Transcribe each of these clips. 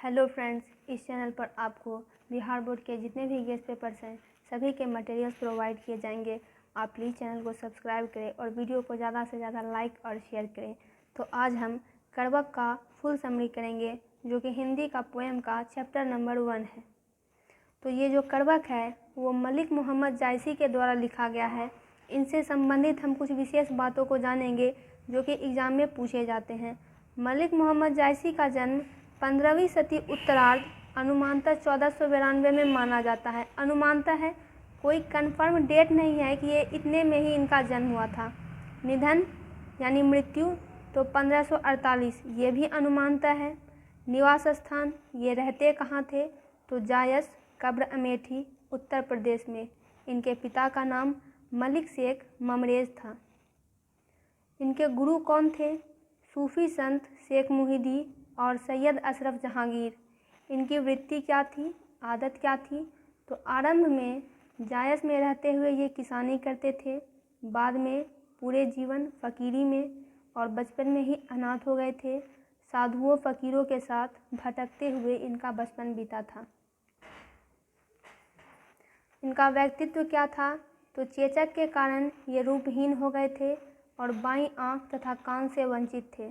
Hello friends, इस channel पर आपको बिहार बोर्ड के जितने भी गेस्ट पेपर्स हैं सभी के मटेरियल्स प्रोवाइड किए जाएंगे। आप प्लीज़ चैनल को सब्सक्राइब करें और वीडियो को ज़्यादा से ज़्यादा लाइक और शेयर करें। तो आज हम कड़वक का फुल समरी करेंगे, जो कि हिंदी का पोएम का चैप्टर नंबर 1 है। तो ये जो कड़वक है वो मलिक मोहम्मद जायसी के द्वारा लिखा गया है। इनसे संबंधित हम कुछ विशेष बातों को जानेंगे जो कि एग्ज़ाम में पूछे जाते हैं। मलिक मोहम्मद जायसी का जन्म 15वीं शती उत्तरार्ध अनुमानतः 1492 में माना जाता है। अनुमानतः है, कोई कंफर्म डेट नहीं है कि ये इतने में ही इनका जन्म हुआ था। निधन यानी मृत्यु तो 1548, ये भी अनुमानतः है। निवास स्थान ये रहते कहाँ थे तो जायस कब्र अमेठी उत्तर प्रदेश में। इनके पिता का नाम मलिक शेख ममरेज था। इनके गुरु कौन थे? सूफी संत शेख मुहिदी और सैयद अशरफ जहांगीर। इनकी वृत्ति क्या थी, आदत क्या थी? तो आरंभ में जायस में रहते हुए ये किसानी करते थे। बाद में पूरे जीवन फ़कीरी में और बचपन में ही अनाथ हो गए थे। साधुओं फ़कीरों के साथ भटकते हुए इनका बचपन बीता था। इनका व्यक्तित्व क्या था? तो चेचक के कारण ये रूपहीन हो गए थे और बाईं आँख तथा कान से वंचित थे।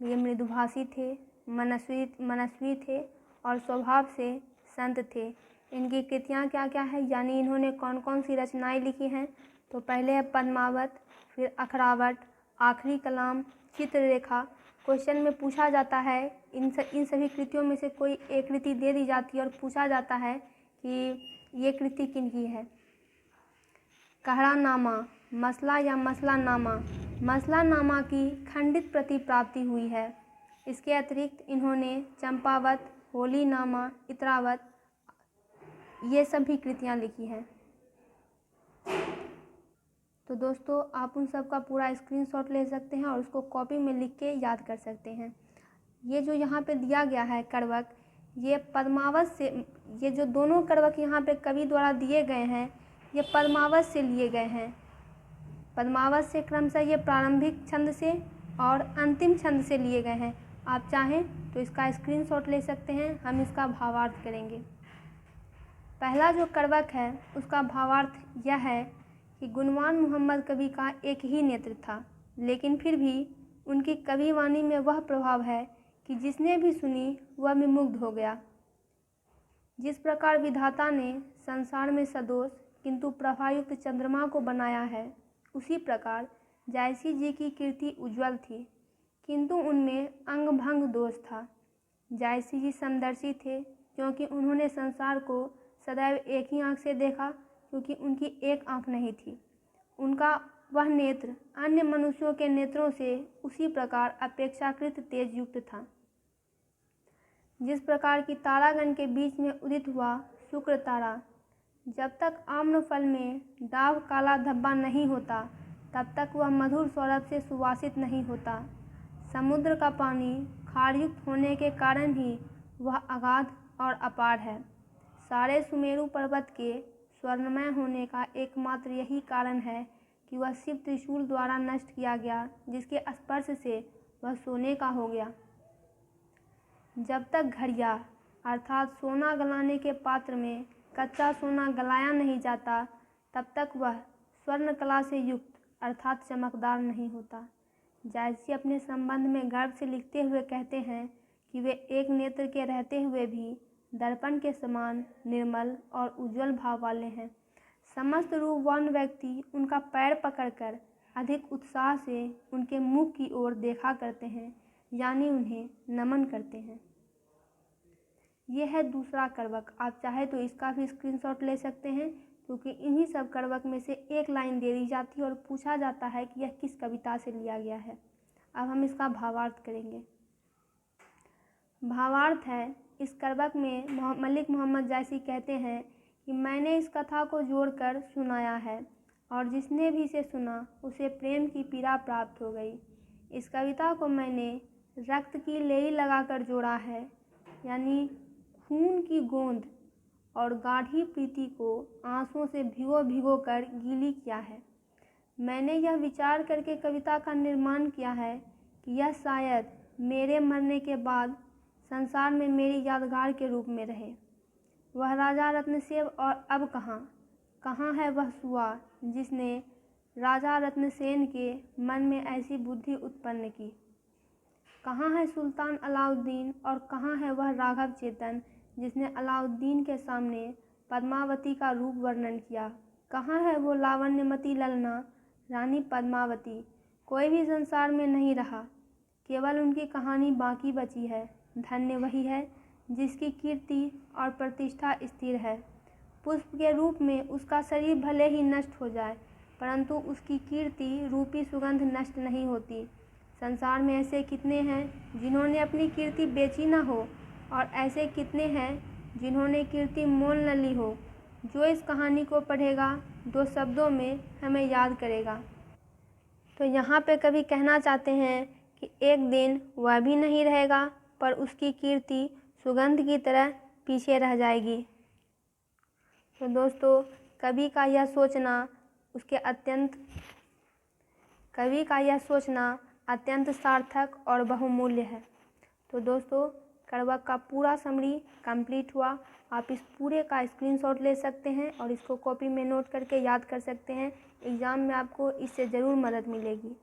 ये मृदुभाषी थे, मनस्वी थे और स्वभाव से संत थे। इनकी कृतियाँ क्या क्या है, यानी इन्होंने कौन कौन सी रचनाएं लिखी हैं? तो पहले है पद्मावत, फिर अखरावट, आखिरी कलाम, चित्ररेखा। क्वेश्चन में पूछा जाता है, इन सभी कृतियों में से कोई एक कृति दे दी जाती है और पूछा जाता है कि ये कृति किनकी है। कहरानामा, मसला या मसलानामा, मसलानामा की खंडित प्रति प्राप्ति हुई है। इसके अतिरिक्त इन्होंने चंपावत, होलीनामा, इतरावत ये सभी कृतियाँ लिखी हैं। तो दोस्तों, आप उन सब का पूरा स्क्रीनशॉट ले सकते हैं और उसको कॉपी में लिख के याद कर सकते हैं। ये जो यहाँ पे दिया गया है कड़वक, ये पद्मावत से, ये जो दोनों कड़वक यहाँ पे कवि द्वारा दिए गए हैं ये पद्मावत से लिए गए हैं। पद्मावत से क्रमशः ये प्रारंभिक छंद से और अंतिम छंद से लिए गए हैं। आप चाहें तो इसका स्क्रीनशॉट ले सकते हैं, हम इसका भावार्थ करेंगे। पहला जो कड़वक है उसका भावार्थ यह है कि गुणवान मोहम्मद कवि का एक ही नेत्र था, लेकिन फिर भी उनकी कवि वाणी में वह प्रभाव है कि जिसने भी सुनी वह भी मुग्ध हो गया। जिस प्रकार विधाता ने संसार में सदोष किंतु प्रभायुक्त चंद्रमा को बनाया है, उसी प्रकार जायसी जी की कीर्ति उज्ज्वल थी, किंतु उनमें अंग भंग दोष था। जायसी जी समदर्शी थे, क्योंकि उन्होंने संसार को सदैव एक ही आँख से देखा, क्योंकि उनकी एक आँख नहीं थी। उनका वह नेत्र अन्य मनुष्यों के नेत्रों से उसी प्रकार अपेक्षाकृत तेज युक्त था। जिस प्रकार की तारागण के बीच में उदित हुआ शुक्र तारा, जब तक आम्र फल में डाव काला धब्बा नहीं होता तब तक वह मधुर सौरभ से सुवासित नहीं होता। समुद्र का पानी खारयुक्त होने के कारण ही वह अगाध और अपार है। सारे सुमेरु पर्वत के स्वर्णमय होने का एकमात्र यही कारण है कि वह शिव त्रिशूल द्वारा नष्ट किया गया, जिसके स्पर्श से वह सोने का हो गया। जब तक घड़िया अर्थात सोना गलाने के पात्र में कच्चा सोना गलाया नहीं जाता, तब तक वह स्वर्ण कला से युक्त अर्थात चमकदार नहीं होता। जायसी अपने संबंध में गर्व से लिखते हुए कहते हैं कि वे एक नेत्र के रहते हुए भी दर्पण के समान निर्मल और उज्ज्वल भाव वाले हैं। समस्त रूपवान व्यक्ति उनका पैर पकड़कर अधिक उत्साह से उनके मुख की ओर देखा करते हैं, यानी उन्हें नमन करते हैं। यह है दूसरा कड़वक। आप चाहे तो इसका भी स्क्रीनशॉट ले सकते हैं, क्योंकि इन्हीं सब कड़वक में से एक लाइन दे दी जाती है और पूछा जाता है कि यह किस कविता से लिया गया है। अब हम इसका भावार्थ करेंगे। भावार्थ है, इस कड़वक में मलिक मोहम्मद जायसी कहते हैं कि मैंने इस कथा को जोड़कर सुनाया है और जिसने भी इसे सुना उसे प्रेम की पीड़ा प्राप्त हो गई। इस कविता को मैंने रक्त की लेई लगाकर जोड़ा है, यानी खून की गोंद और गाढ़ी प्रीति को आंसुओं से भिगो कर गीली किया है। मैंने यह विचार करके कविता का निर्माण किया है कि यह शायद मेरे मरने के बाद संसार में मेरी यादगार के रूप में रहे। वह राजा रत्नसेन और अब कहाँ है वह सुआ जिसने राजा रत्नसेन के मन में ऐसी बुद्धि उत्पन्न की। कहाँ है सुल्तान अलाउद्दीन और कहाँ है वह राघव चेतन जिसने अलाउद्दीन के सामने पद्मावती का रूप वर्णन किया। कहाँ है वो लावण्यमती ललना रानी पद्मावती। कोई भी संसार में नहीं रहा, केवल उनकी कहानी बाकी बची है। धन्य वही है जिसकी कीर्ति और प्रतिष्ठा स्थिर है। पुष्प के रूप में उसका शरीर भले ही नष्ट हो जाए, परंतु उसकी कीर्ति रूपी सुगंध नष्ट नहीं होती। संसार में ऐसे कितने हैं जिन्होंने अपनी कीर्ति बेची न हो, और ऐसे कितने हैं जिन्होंने कीर्ति मोल न ली हो। जो इस कहानी को पढ़ेगा 2 शब्दों में हमें याद करेगा। तो यहाँ पे कवि कहना चाहते हैं कि एक दिन वह भी नहीं रहेगा, पर उसकी कीर्ति सुगंध की तरह पीछे रह जाएगी। तो दोस्तों, कवि का यह सोचना अत्यंत सार्थक और बहुमूल्य है। तो दोस्तों, कड़वक का पूरा समरी कंप्लीट हुआ। आप इस पूरे का स्क्रीनशॉट ले सकते हैं और इसको कॉपी में नोट करके याद कर सकते हैं। एग्ज़ाम में आपको इससे ज़रूर मदद मिलेगी।